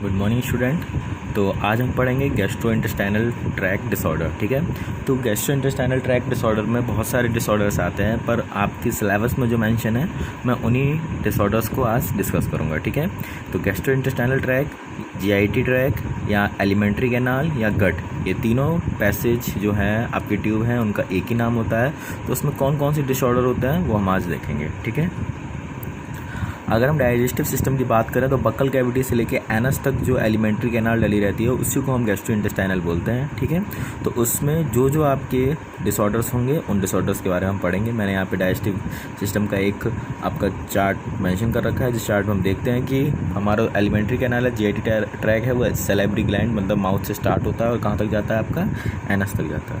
Good morning student. तो आज हम पढ़ेंगे गैस्ट्रोइंटेस्टाइनल ट्रैक्ट डिसऑर्डर। ठीक है, तो गैस्ट्रोइंटेस्टाइनल ट्रैक्ट डिसऑर्डर में बहुत सारे डिसऑर्डर्स आते हैं, पर आपकी सिलेबस में जो मेंशन है मैं उन्हीं डिसऑर्डर्स को आज डिस्कस करूंगा। ठीक है, तो गैस्ट्रोइंटेस्टाइनल ट्रैक्ट, जीआईटी ट्रैक्ट या एलिमेंट्री कैनाल या गट, ये तीनों पैसेज जो हैं आपके ट्यूब हैं उनका एक ही नाम होता है। तो उसमें कौन कौन से डिसऑर्डर होते हैं वो हम आज देखेंगे। ठीक है, अगर हम डाइजेस्टिव सिस्टम की बात करें तो बक्कल कैविटी से लेके एनस तक जो एलिमेंट्री कैनाल डली रहती है उसी को हम गैस्ट्रोइंटेस्टाइनल बोलते हैं। ठीक है, तो उसमें जो आपके डिसऑर्डर्स होंगे उन डिसऑर्डर्स के बारे में हम पढ़ेंगे। मैंने यहाँ पे डाइजेस्टिव सिस्टम का एक आपका चार्ट मेंशन कर रखा है, जिस चार्ट में हम देखते हैं कि हमारा एलिमेंट्री कैनाल है, जीआईटी ट्रैक है, वो सैलिवरी ग्लैंड मतलब माउथ से स्टार्ट होता है और कहाँ तक जाता है, आपका एनस तक जाता है।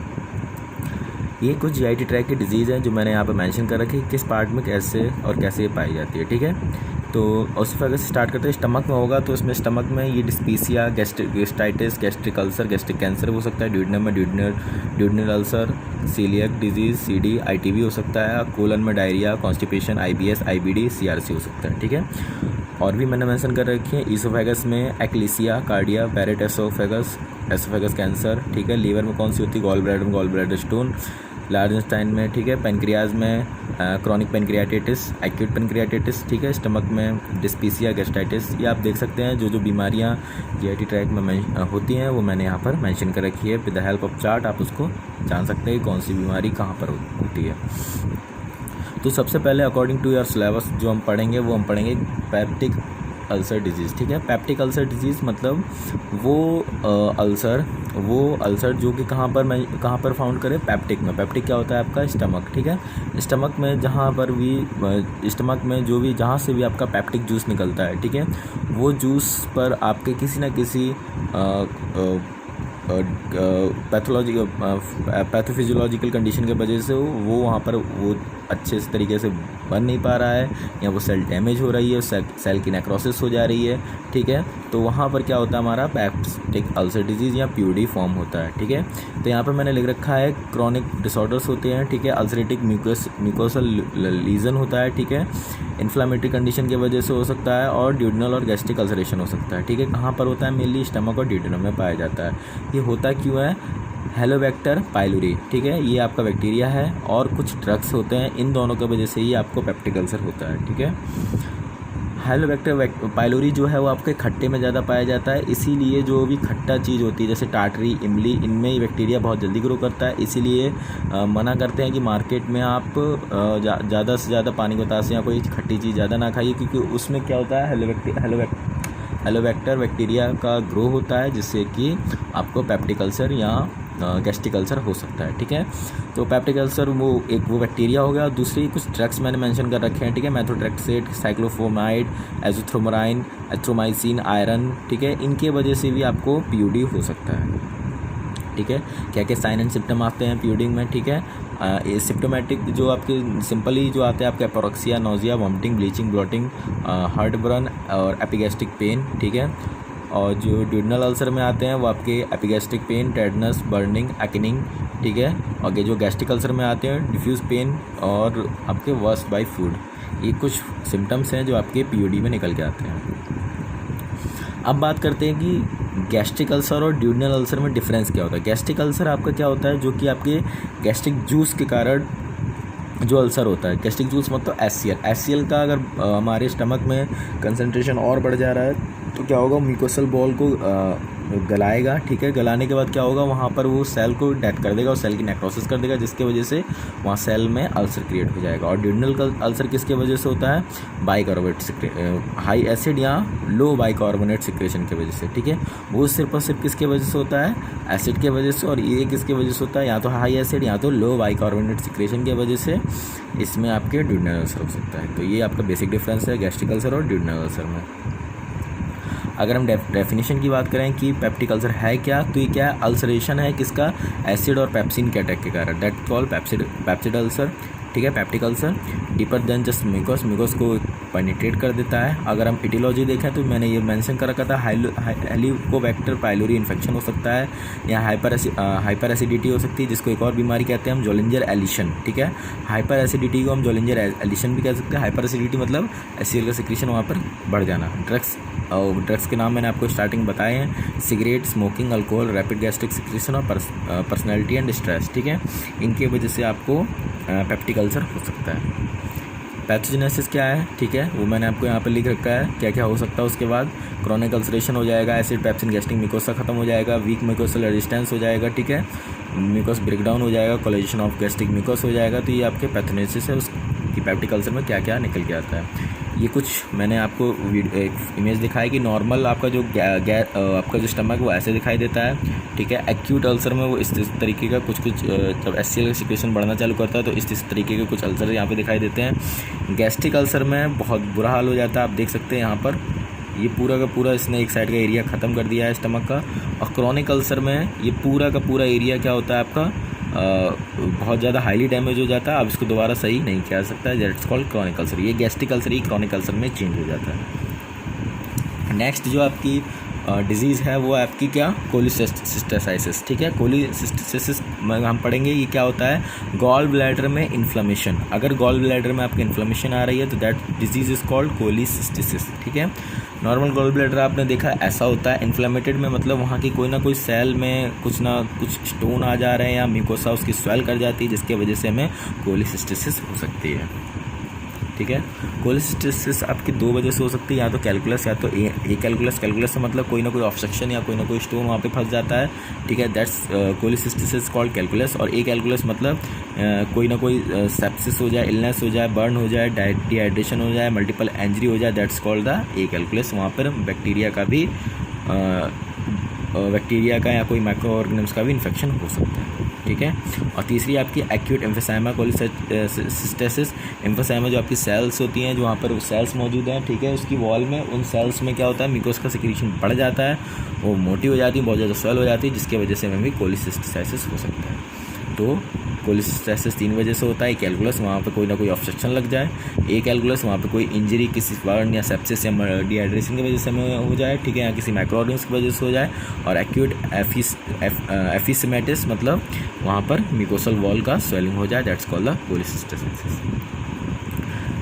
ये कुछ जीआईटी ट्रैक की डिजीज़ हैं जो मैंने यहाँ पे मेंशन कर रखी है, किस पार्ट में कैसे और कैसे पाई जाती है। ठीक है, तो ओसोफेगस से स्टार्ट करते हैं। स्टमक में होगा तो इसमें स्टमक में ये dyspepsia, gastritis, gastric ulcer, gastric cancer हो सकता है। ड्यूडेनम में duodenal ulcer, coeliac disease, CD, ITB हो सकता है। कोलन में diarrhoea, constipation, IBS, IBD, CRC हो सकता है। ठीक है, और भी मैंने मेंशन कर रखी है। ईसोफेगस में achalasia, cardia, Barrett oesophagus, oesophagus cancer. ठीक है, लीवर में कौन सी होती है, गॉल ब्लैडर में gall bladder stone, large intestine में। ठीक है, पेनक्रियाज में क्रॉनिक पेनक्रियाटिटिस, एक्यूट पेनक्रियाटिटिस। ठीक है, स्टमक में डिस्पीसिया, गैस्ट्राइटिस। ये आप देख सकते हैं जो बीमारियां जीआईटी ट्रैक में होती हैं वो मैंने यहाँ पर मेंशन कर रखी है। With the help of chart आप उसको जान सकते हैं कौन सी बीमारी कहाँ पर होती है। तो सबसे पहले अकॉर्डिंग टू योर सिलेबस जो हम पढ़ेंगे वो हम पढ़ेंगे पैप्टिक अल्सर डिजीज़। ठीक है, पैप्टिक अल्सर डिजीज़ मतलब वो अल्सर जो कि कहाँ पर फाउंड करें, पैप्टिक में। पैप्टिक क्या होता है, आपका स्टमक। ठीक है, स्टमक में जहाँ से भी आपका पैप्टिक जूस निकलता है, ठीक है, वो जूस पर आपके किसी न किसी पैथोफिजियोलॉजिकल कंडीशन के वजह से वो वहाँ पर वो अच्छे से तरीके से बन नहीं पा रहा है, या वो सेल डैमेज हो रही है, सेल की नेक्रोसिस हो जा रही है। ठीक है, तो वहाँ पर क्या होता है, हमारा पैप्टिक अल्सर डिजीज़ या प्यूडी फॉर्म होता है। ठीक है, तो यहाँ पर मैंने लिख रखा है क्रॉनिक डिसऑर्डर्स होते हैं। ठीक है, अल्सरेटिक म्यूकोसल लीजन होता है। ठीक है, इन्फ्लामेटरी कंडीशन की वजह से हो सकता है, और ड्यूडेनल और गैस्ट्रिक अल्सरेशन हो सकता है। ठीक है, कहाँ पर होता है, मेनली स्टमक और ड्यूडेनम में पाया जाता है। ये होता क्यों है, हेलोबैक्टर पाइलोरी। ठीक है, ये आपका बैक्टीरिया है और कुछ ड्रग्स होते हैं, इन दोनों की वजह से ही आपको पैप्टिक अल्सर होता है। ठीक है, हेलोबैक्टर पाइलोरी जो है वो आपके खट्टे में ज़्यादा पाया जाता है, इसीलिए जो भी खट्टा चीज़ होती है जैसे टाटरी, इमली, इनमें ये बैक्टीरिया बहुत जल्दी ग्रो करता है। इसीलिए मना करते हैं कि मार्केट में आप ज़्यादा से ज़्यादा पानी के बतासे या कोई खट्टी चीज़ ज़्यादा ना खाइए, क्योंकि उसमें क्या होता है, हेलोबैक्टर बैक्टीरिया का ग्रो होता है, जिससे कि आपको पैप्टिक अल्सर या गैस्ट्रिक अल्सर हो सकता है। ठीक है, तो पैप्टिक अल्सर वो बैक्टीरिया हो गया। और दूसरी कुछ ड्रग्स मैंने मेंशन कर रखे हैं। ठीक है, मेथोट्रेक्सेट, साइक्लोफोमाइड, एज़ोथ्रोमराइन, एथ्रोमाइसिन, आयरन। ठीक है, इनके वजह से भी आपको पीयूडी हो सकता है। ठीक है, क्या क्या साइन एंड सिम्टम आते हैं पीयूडिंग में। ठीक है, ये सिम्टोमेटिक जो आपके सिंपली जो आते हैं आपके anorexia, nausea, vomiting, belching, bloating, heartburn और एपिगैस्ट्रिक पेन। ठीक है, और जो ड्यूडेनल अल्सर में आते हैं वो आपके एपिगैस्ट्रिक पेन, टेडनस, बर्निंग, एक्निंग। ठीक है, और जो गैस्ट्रिक अल्सर में आते हैं डिफ्यूज पेन और आपके वर्स्ट बाय फूड। ये कुछ सिम्टम्स हैं जो आपके पीयूडी में निकल के आते हैं। अब बात करते हैं कि गैस्ट्रिक अल्सर और ड्यूडेनल अल्सर में डिफरेंस क्या होता है। गैस्ट्रिक अल्सर आपका क्या होता है, जो कि आपके गैस्ट्रिक जूस के कारण जो अल्सर होता है। गैस्ट्रिक जूस मतलब एससीएल का अगर हमारे स्टमक में कंसंट्रेशन और बढ़ जा रहा है तो क्या होगा, म्यूकोसल बॉल को गलाएगा। ठीक है, गलाने के बाद क्या होगा, वहाँ पर वो सेल को डेथ कर देगा और सेल की नेक्रोसिस कर देगा, जिसके वजह से वहाँ सेल में अल्सर क्रिएट हो जाएगा। और ड्यूडेनल का अल्सर किसके वजह से होता है, बाइकार्बोनेट, हाई एसिड या लो बाइकार्बोनेट सिक्रेशन की वजह से। ठीक है, वो सिर्फ और सिर्फ किसके वजह से होता है, एसिड के वजह से। और ये किसके वजह से होता है, या तो हाई एसिड या तो लो बाइकार्बोनेट सिक्रेशन की वजह से इसमें आपके ड्यूडेनल अल्सर हो सकता है। तो ये आपका बेसिक डिफरेंस है गैस्ट्रिक अल्सर और ड्यूडेनल अल्सर में। अगर हम डेफिनेशन की बात करें कि पैप्टिक अल्सर है क्या, तो ये क्या है, अल्सरेशन है किसका, एसिड और पेप्सिन के अटैक के कारण, दैट कॉल पैप्सिड अल्सर। ठीक है, peptic ulcer deeper than just mucus को पेनिट्रेट कर देता है। अगर हम इटियोलॉजी देखें तो मैंने ये मेंशन कर रखा था, हेलिकोबैक्टर पाइलोरी इन्फेक्शन हो सकता है, या हाइपर एसिडिटी हो सकती है, जिसको एक और बीमारी कहते हैं हम जोलिंजर एलिशन। ठीक है, हाइपर एसिडिटी को हम जोलिंजर एलिशन भी कह सकते हैं। हाइपर एसिडिटी मतलब एचसीएल का सिक्रेशन वहाँ पर बढ़ जाना। ड्रग्स और ड्रग्स के नाम मैंने आपको स्टार्टिंग बताए हैं, cigarette, smoking, alcohol, rapid gastric secretion और पर्सनैलिटी एंड स्ट्रेस, ठीक है। इनके वजह से आपको पेप्टिक अल्सर हो सकता है। पैथोजेनेसिस क्या है, ठीक है, वो मैंने आपको यहाँ पर लिख रखा है क्या क्या हो सकता है। उसके बाद क्रोनिक अल्सरेशन हो जाएगा, एसिड पेप्सिन गैस्ट्रिक मिकोसा खत्म हो जाएगा, वीक मिकोसल रेजिस्टेंस हो जाएगा, ठीक है, मिकोस ब्रेकडाउन हो जाएगा, कोलेजेशन ऑफ गैस्ट्रिक मिकोस हो जाएगा। तो ये आपके पैथोजेनेसिस है, उसकी पेप्टिक अल्सर में क्या क्या निकल के आता है। ये कुछ मैंने आपको एक इमेज दिखाया कि नॉर्मल आपका जो आपका जो स्टमक वो ऐसे दिखाई देता है, ठीक है। एक्यूट अल्सर में वो इस तरीके का कुछ जब HCl का सिक्रेशन बढ़ना चालू करता है तो इस तरीके के कुछ अल्सर यहाँ पे दिखाई देते हैं। गैस्ट्रिक अल्सर में बहुत बुरा हाल हो जाता है, आप देख सकते हैं यहाँ पर ये पूरा का पूरा इसने एक साइड का एरिया ख़त्म कर दिया है स्टमक का। और क्रोनिक अल्सर में ये पूरा का पूरा एरिया क्या होता है आपका बहुत ज़्यादा हाईली डैमेज हो जाता है, अब इसको दोबारा सही नहीं किया जा सकता है, दैट्स कॉल्ड क्रोनिक अल्सर। ये गैस्ट्रिक अल्सर ही क्रोनिक अल्सर में चेंज हो जाता है। नेक्स्ट जो आपकी डिजीज़ है वो आपकी क्या, कोलिसिस्टिसाइसिस, ठीक है। कोलिसिस्टिसिस हम पढ़ेंगे ये क्या होता है, गॉल ब्लैडर में इन्फ्लेमेशन। अगर गॉल ब्लैडर में आपकी इन्फ्लेमेशन आ रही है तो दैट डिजीज़ इज़ कॉल्ड कोलिसिस्टिसिस, ठीक है। नॉर्मल गॉल ब्लैडर आपने देखा ऐसा होता है, इन्फ्लेमेटेड में मतलब वहाँ की कोई ना कोई सेल में कुछ ना कुछ स्टोन आ जा रहे हैं या म्यूकोसा उसकी स्वेल कर जाती है, जिसके वजह से हमें कोलिसिस्टिसिस हो सकती है, ठीक है। कोलिसिस्टिसिस आपकी दो वजह से हो सकती है, या तो कैलकुलस या तो ए कैलकुलस। कैलकुलस से मतलब कोई ना कोई ऑब्स्ट्रक्शन या कोई ना कोई स्टोन वहाँ पे फंस जाता है, ठीक है, दैट्स कोलिसिस्टिसिस कॉल्ड कैलकुलस। और ए कैलकुलस मतलब कोई ना कोई सेप्सिस हो जाए, इलनेस हो जाए, बर्न हो जाए, डिहाइड्रेशन हो जाए, मल्टीपल इंजरी हो जाए, that's called the A calculus. वहाँ पर बैक्टीरिया का या कोई माइक्रो ऑर्गेनिम्स का भी इन्फेक्शन हो सकता है, ठीक है। और तीसरी आपकी एक्यूट एम्फोसाइमा कोलिसिस्टिसिस। एम्फोसाइमा जो आपकी सेल्स होती हैं, जो वहाँ पर सेल्स मौजूद हैं, ठीक है, उसकी वॉल में उन सेल्स में क्या होता है, म्यूकोस का सिक्रीशन बढ़ जाता है, वो मोटी हो जाती है, बहुत ज़्यादा स्वेल हो जाती है, जिसकी वजह से हमें भी कोलिसिस्टिसाइसिस हो सकता है। तो कोलिसिस्टिसाइसिस 3 वजह से होता है। कैलकुलस वहाँ पे कोई ना कोई ऑब्स्ट्रक्शन लग जाए, ए कैलकुलस वहाँ पे कोई इंजरी किसी बर्न या सेप्सिस या डिहाइड्रेशन की वजह से हमें हो जाए, ठीक है, या किसी माइक्रो ऑर्गेनिम्स की वजह से हो जाए। और एक्यूट एफिसमेटिस मतलब वहाँ पर म्यूकोसल वॉल का स्वेलिंग हो जाए, दैट्स कॉल्ड द कोलिसिस्टिसाइसिस,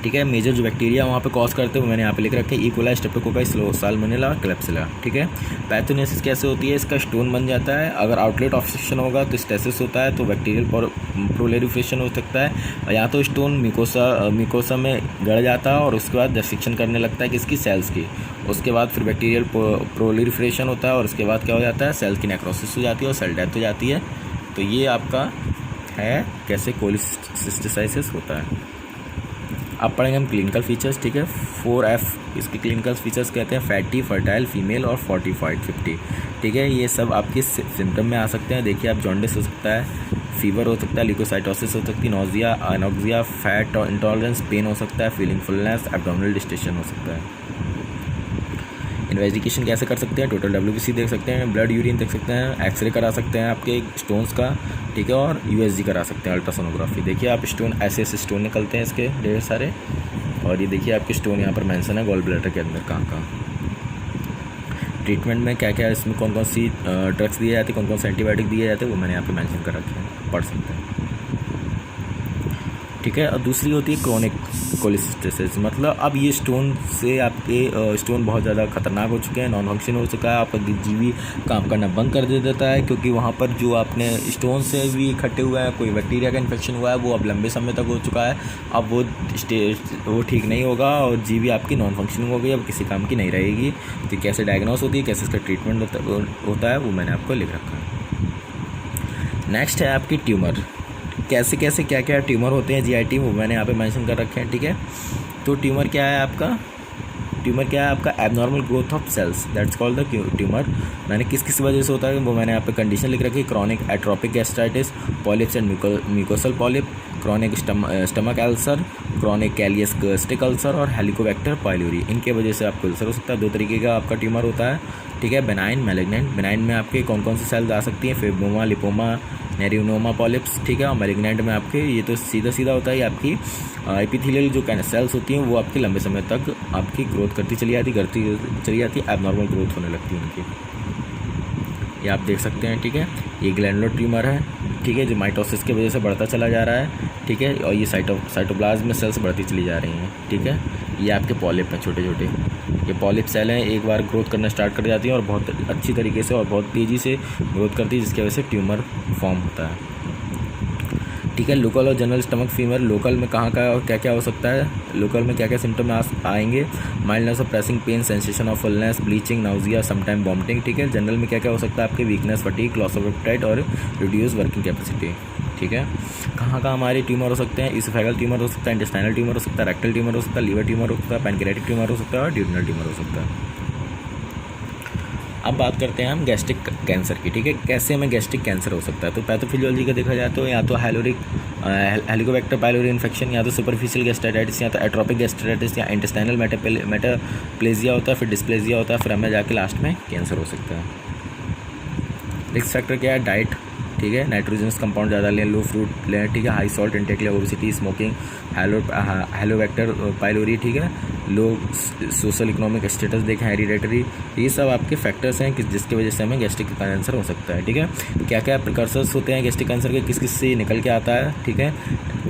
ठीक है। मेजर जो बैक्टीरिया वहाँ पे कॉज करते हैं वो मैंने यहाँ पे लिख रखे हैं, E coli, streptococci, salmonella, Klebsiella, ठीक है। पैथोजेनेसिस कैसे होती है, इसका स्टोन बन जाता है, अगर आउटलेट ऑब्स्ट्रक्शन होगा तो स्टेसिस होता है, तो बैक्टीरियल प्रोलिफरेशन हो सकता है, और या तो स्टोन म्यूकोसा में गड़ जाता है और उसके बाद डिसेक्शन करने लगता है किसकी, सेल्स की। उसके बाद फिर बैक्टीरियल प्रोलिफरेशन होता है और उसके बाद क्या हो जाता है, सेल्स की नेक्रोसिस हो जाती है और सेल डेथ हो जाती है। तो ये आपका है कैसे कोलिसिस्टिसाइसिस होता है। अब पढ़ेंगे हम क्लिनिकल फीचर्स, ठीक है। 4F इसके क्लिनिकल फीचर्स कहते हैं, फैटी, फर्टाइल, फीमेल और फोर्टिफाइड 50, ठीक है। ये सब आपके सिम्टम में आ सकते हैं। देखिए आप जॉन्डिस हो सकता है, फीवर हो सकता है, ल्यूकोसाइटोसिस हो सकती है, nausea, anoxia, fat intolerance, pain हो सकता है, फीलिंग फुलनेस, एब्डोमिनल डिस्टेशन हो सकता है। इन्वेस्टिगेशन कैसे कर सकते हैं, टोटल WBC देख सकते हैं, ब्लड यूरिन देख सकते हैं, एक्सरे करा सकते हैं आपके स्टोन्स का, ठीक है, और USG करा सकते हैं, अल्ट्रासोनोग्राफी। देखिए आप स्टोन ऐसे स्टोन निकलते हैं इसके ढेर सारे, और ये देखिए आपके स्टोन यहाँ पर मेंशन है गॉल ब्लैडर के अंदर कहाँ कहाँ। ट्रीटमेंट में क्या क्या इसमें कौन कौन सी ड्रग्स दिए जाते हैं, कौन कौन से एंटीबायोटिक दिए जाते हैं, वो मैंने यहाँ पे मेंशन कर रखे हैं, पढ़ सकते हैं, ठीक है। और दूसरी होती है क्रोनिक कोलिसिस्टिसिस, मतलब अब ये स्टोन से आपके स्टोन बहुत ज़्यादा खतरनाक हो चुके हैं, नॉन फंक्शन हो चुका है, आपका जीवी काम करना बंद कर दे देता है, क्योंकि वहाँ पर जो आपने स्टोन से भी इकट्ठे हुआ है, कोई बैक्टीरिया का इन्फेक्शन हुआ है, वो अब लंबे समय तक हो चुका है, अब वो ठीक नहीं होगा और जीवी आपकी नॉन फंक्शनिंग हो गई, अब किसी काम की नहीं रहेगी। तो कैसे डायग्नोस होती है, कैसे इसका ट्रीटमेंट होता है, वो मैंने आपको लिख रखा है। नेक्स्ट है आपकी ट्यूमर, कैसे कैसे क्या क्या ट्यूमर होते हैं GIT, वो मैंने यहाँ पे मेंशन कर रखे हैं, ठीक है। तो ट्यूमर क्या है आपका, abnormal growth of cells, that's called the tumour. मैंने किस वजह से होता है वो मैंने यहाँ पे कंडीशन लिख रखी है, chronic atrophic gastritis, polyps and mucosal polyp, chronic stomach ulcer, chronic callous gastric ulcer और हेलिकोबैक्टर पाइलोरी। इनके वजह से आपको अल्सर हो सकता है। 2 तरीके का आपका ट्यूमर होता है, ठीक है, बेनाइन, मैलिग्नेंट। बेनाइन में आपके कौन कौन सी सेल्स आ सकती हैं, फेब्रोमा, लिपोमा, नेरियोनोमा पॉलिप्स, ठीक है। और मैलिग्नेंट में आपके ये तो सीधा होता है, आपकी एपिथेलियल जो सेल्स होती हैं वो आपकी लंबे समय तक आपकी ग्रोथ करती चली जाती है, एबनॉर्मल ग्रोथ होने लगती है उनकी, ये आप देख सकते हैं, ठीक है। ये ग्लैंडुलर ट्यूमर है, ठीक है, जो माइटोसिस की वजह से बढ़ता चला जा रहा है, ठीक है, और ये साइटोप्लाज्म में सेल्स बढ़ती चली जा रही हैं, ठीक है। ये आपके पॉलिप हैं छोटे छोटे, ये पॉलिप सेल हैं, एक बार ग्रोथ करना स्टार्ट कर जाती हैं और बहुत अच्छी तरीके से और बहुत तेज़ी से ग्रोथ करती है, जिसकी वजह से ट्यूमर फॉर्म होता है। ठीक है, लोकल और जनरल स्टमक फीवर, लोकल में कहाँ का और क्या क्या हो सकता है, लोकल में क्या क्या सिम्टम आएंगे, mildness of pressing pain, sensation of fullness, belching, nausea, sometime vomiting. ठीक है, जनरल में क्या क्या हो सकता है आपके weakness, fatigue, loss of appetite और रिड्यूस वर्किंग कैपेसिटी। ठीक है, कहाँ कहाँ हमारे ट्यूमर हो सकते हैं, इसोफेगल ट्यूमर हो सकता है, इंटेस्टाइनल ट्यूमर हो सकता है, रेक्टल ट्यूमर हो सकता है, लीवर ट्यूमर हो सकता है, पैनक्रियाटिक ट्यूमर हो सकता है और ड्यूडेनल ट्यूमर हो सकता है। अब बात करते हैं हम गैस्ट्रिक कैंसर की। ठीक है, कैसे हमें गैस्ट्रिक कैंसर हो सकता है। तो पैथोफिजियोलॉजी का देखा जाए तो या तो हेलिकोबैक्टर पायलोरी इन्फेक्शन, या तो सुपरफिशियल गैस्ट्राइटिस, या तो एट्रोपिक गैस्ट्राइटिस, या इंटेस्टाइनल मेटाप्लेजिया होता है, फिर डिस्प्लेजिया होता है, फिर हमें जाके लास्ट में कैंसर हो सकता है। रिस्क फैक्टर क्या है, डाइट। ठीक है, नाइट्रोजनस कंपाउंड ज़्यादा लें, लो फ्रूट लें। ठीक है, हाई सॉल्ट इंटेक लें, ओबेसिटी, स्मोकिंग, हेलिकोबैक्टर पायलोरी। ठीक है, लो सोशल इकोनॉमिक स्टेटस देखें, हेरिडेटरी, ये सब आपके फैक्टर्स हैं कि जिसकी वजह से हमें गैस्ट्रिक कैंसर हो सकता है। ठीक है, क्या क्या प्रिकर्सर्स होते हैं गैस्ट्रिक कैंसर के, किस किस से निकल के आता है। ठीक है,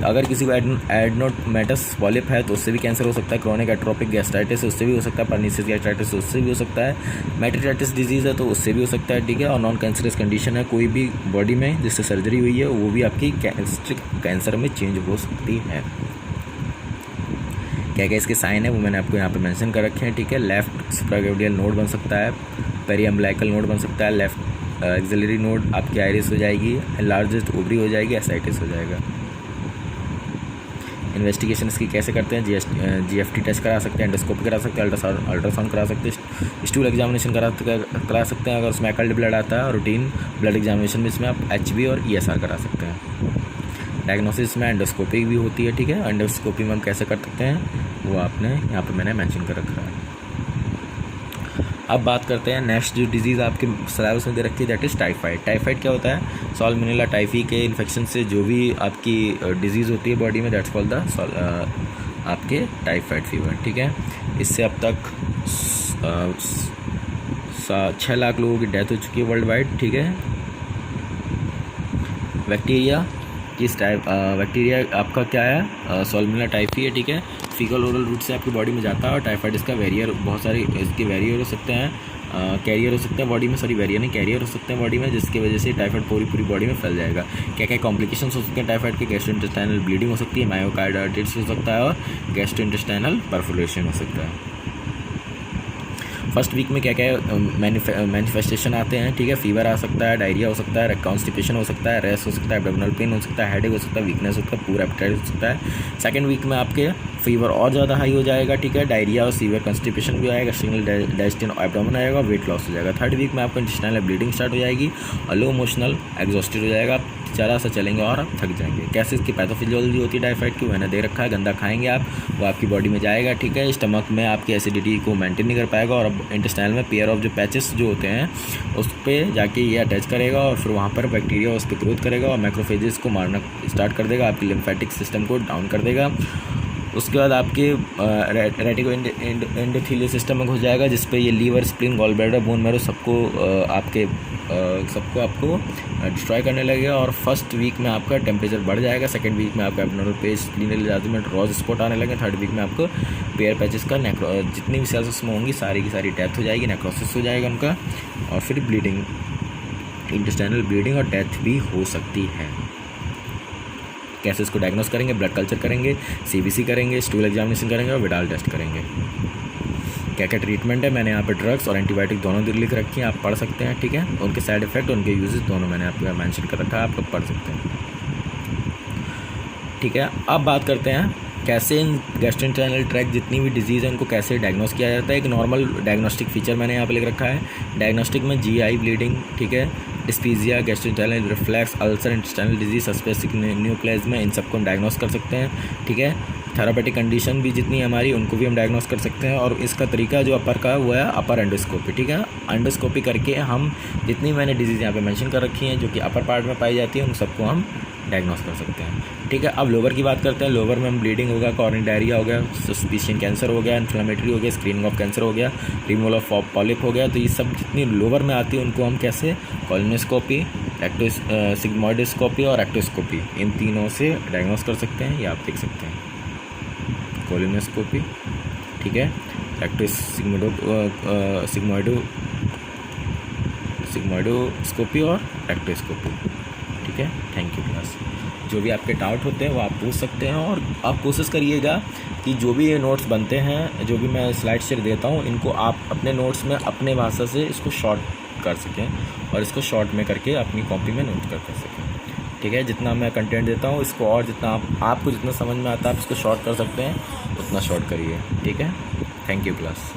अगर किसी को एडनोमेटस पॉलिप है तो उससे भी कैंसर हो सकता है, क्रोनिक एट्रोपिक गैस्ट्राइटिस उससे भी हो सकता है, पर्निशियस गैस्ट्राइटिस उससे भी हो सकता है, मेटास्टेटिस डिजीज़ है तो उससे भी हो सकता है। ठीक है, और नॉन कैंसरस कंडीशन है कोई भी बॉडी में जिससे सर्जरी हुई है, वो भी आपकी गैस्ट्रिक कैंसर में चेंज हो सकती है। क्या क्या इसके साइन है वो मैंने आपको यहाँ पे मेंशन कर रखे हैं। ठीक है, लेफ्ट सुप्राकैविडियल नोड बन सकता है, पेरिअम्बलाइकल नोड बन सकता है, लेफ्ट एक्सिलरी नोड आपकी आइरिस हो जाएगी, लार्जेस्ट ओवरी हो जाएगी, एसाइटिस हो जाएगा। इन्वेस्टिगेशन इसकी कैसे करते हैं, GFT टेस्ट करा सकते हैं, एंडोस्कोपी करा सकते हैं, अल्ट्रासाउंड करा सकते हैं, स्टूल एग्जामिनेशन करा सकते हैं। अगर उसमें अकल्ट ब्लड आता है, रूटीन ब्लड एग्जामिनेशन में इसमें आप HB और ESR करा सकते हैं। डायग्नोसिस में एंडोस्कोपी भी होती है। ठीक है, एंडोस्कोपी में हम कैसे कर सकते हैं वो आपने यहाँ पे मैंने मेंशन कर रखा है। अब बात करते हैं नेक्स्ट जो डिजीज़ आपके सिलेबस में दे रखी है, दैट इज़ टाइफाइड। टाइफाइड क्या होता है, साल्मोनेला टाइफी के इन्फेक्शन से जो भी आपकी डिजीज़ होती है बॉडी में, दैट्स कॉल्ड द आपके टाइफाइड फीवर। ठीक है, इससे अब तक 6 लाख लोगों की डेथ हो चुकी है वर्ल्ड वाइड। ठीक है, बैक्टीरिया किस टाइप बैक्टीरिया आपका क्या है, साल्मोनेला टाइफी है। ठीक है, फीकल ओरल रूट से आपकी बॉडी में जाता है और टाइफाइड इसका वेरियर, बहुत सारे इसके वेरियर हो सकते हैं, कैरियर हो सकते हैं बॉडी में, सॉरी वेरियर नहीं कैरियर हो सकते हैं बॉडी में, जिसकी वजह से टाइफाइड पूरी बॉडी में फैल जाएगा। क्या क्या कॉम्प्लिकेशंस हो सकते हैं टाइफाइड के, गैस्ट्रोइंटेस्टाइनल ब्लीडिंग हो सकती है, मायोकार्डाइटिस हो सकता है और गैस्ट्रोइंटेस्टाइनल परफोरेशन हो सकता है। फर्स्ट वीक में क्या क्या मैनिफेस्टेशन आते हैं। ठीक है, फीवर आ सकता है, डायरिया हो सकता है, कॉन्स्टिपेशन हो सकता है, रेस्ट हो सकता है, एब्डोमिनल पेन हो सकता है, हेडेक हो सकता है, वीकनेस हो सकता है, पूरा एपेटाइट हो सकता है। सेकंड वीक में आपके फीवर और ज़्यादा हाई हो जाएगा। ठीक है, डायरिया और सीवियर कॉन्स्टिपेशन भी आएगा, सिंगल डाइजेस्टिन एब्डोमेन आएगा, वेट लॉस हो जाएगा। थर्ड वीक में आपको इंटेस्टाइनल ब्लीडिंग स्टार्ट हो जाएगी और लो इमोशनल एग्जॉस्टेड हो जाएगा, ज़रा सा चलेंगे और थक जाएंगे। कैसे इसकी पैथोफिजियोलॉजी होती है टाइफाइड की, मैंने दे रखा है, गंदा खाएंगे आप वो आपकी बॉडी में जाएगा। ठीक है, स्टमक में आपकी एसिडिटी को मेंटेन नहीं कर पाएगा और अब इंटेस्टाइनल में पेयर ऑफ जो पैचेस जो होते हैं उस पर जाके ये अटैच करेगा और फिर वहाँ पर बैक्टीरिया उस पर ग्रोथ करेगा और मैक्रोफेजेस को मारना स्टार्ट कर देगा, आपकी लिम्फेटिक सिस्टम को डाउन कर देगा। उसके बाद आपके रेटिको एंडोथेलियल सिस्टम में घुस जाएगा, जिस पे ये liver, spleen, gall bladder, bone marrow सबको आपको डिस्ट्रॉय करने लगेगा। और फर्स्ट वीक में आपका टेम्परेचर बढ़ जाएगा, सेकंड वीक में आपका abnormal page, splenic enlargement, rose spot आने लगे, थर्ड वीक में आपको पेयर पैचेस का जितनी भी सेल्स उसमें होंगी सारी की सारी डेथ हो जाएगी, नेक्रोसिस हो जाएगा उनका, और फिर ब्लीडिंग, इंटेस्टाइनल ब्लीडिंग और डेथ भी हो सकती है। कैसे इसको डायग्नोस करेंगे, ब्लड कल्चर करेंगे, CBC करेंगे, स्टूल एग्जामिनेशन करेंगे और विडाल टेस्ट करेंगे। क्या क्या ट्रीटमेंट है, मैंने यहाँ पे ड्रग्स और एंटीबायोटिक दोनों लिख रखी हैं, आप पढ़ सकते हैं। ठीक है, उनके साइड इफेक्ट, उनके यूजेस दोनों मैंने आपको मेंशन कर रखा है, आप लोग पढ़ सकते हैं। ठीक है, अब बात करते हैं कैसे इन गैस्ट्रोइंटेस्टाइनल ट्रैक्ट जितनी भी डिजीज़ है उनको कैसे डायग्नोस किया जाता है। एक नॉर्मल डायग्नोस्टिक फीचर मैंने यहाँ पे लिख रखा है। डायग्नोस्टिक में GI ब्लीडिंग, ठीक है, dyspepsia, gastrointestinal reflux, ulcer, intestinal disease, suspected neoplasia, इन सबको हम डायग्नोस कर सकते हैं। ठीक है, थेरापेटिक कंडीशन भी जितनी हमारी उनको भी हम डायग्नोस कर सकते हैं। और इसका तरीका जो अपर का हुआ है अपर एंडोस्कोपी। ठीक है, एंडोस्कोपी करके हम जितनी मैंने डिजीज़ यहाँ पे मेंशन कर रखी हैं जो कि अपर पार्ट में पाई जाती है उन सबको हम डायग्नोस कर सकते हैं। ठीक है, अब लोअर की बात करते हैं। लोअर में हम ब्लीडिंग होगा, कॉर्निक डायरिया हो गया, सस्पिशियन कैंसर हो गया, इन्फ्लेमेटरी हो गया, स्क्रीनिंग ऑफ कैंसर हो गया, रिमूवल ऑफ पॉलिप हो गया। तो ये सब जितनी लोअर में आती है उनको हम कैसे कॉलोनोस्कोपी, सिग्मोइडोस्कोपी और एक्टोस्कोपी, इन तीनों से डायग्नोस कर सकते हैं। ये आप देख सकते हैं, कोलोनोस्कोपी, ठीक है। एक्टिस सिग्मोइडोस्कोपी और एक्टोस्कोपी, ठीक है। Thank you class. जो भी आपके डाउट होते हैं वो आप पूछ सकते हैं, और आप कोशिश करिएगा कि जो भी ये नोट्स बनते हैं, जो भी मैं स्लाइड शेयर देता हूँ, इनको आप अपने नोट्स में अपने भाषा से इसको शॉर्ट कर सकें और इसको शॉर्ट में करके अपनी कॉपी में नोट कर सकें, ठीक है। जितना मैं कंटेंट देता हूँ इसको, और जितना आपको जितना समझ में आता है आप इसको शॉर्ट कर सकते हैं, उतना शॉर्ट करिए, ठीक है। Thank you class.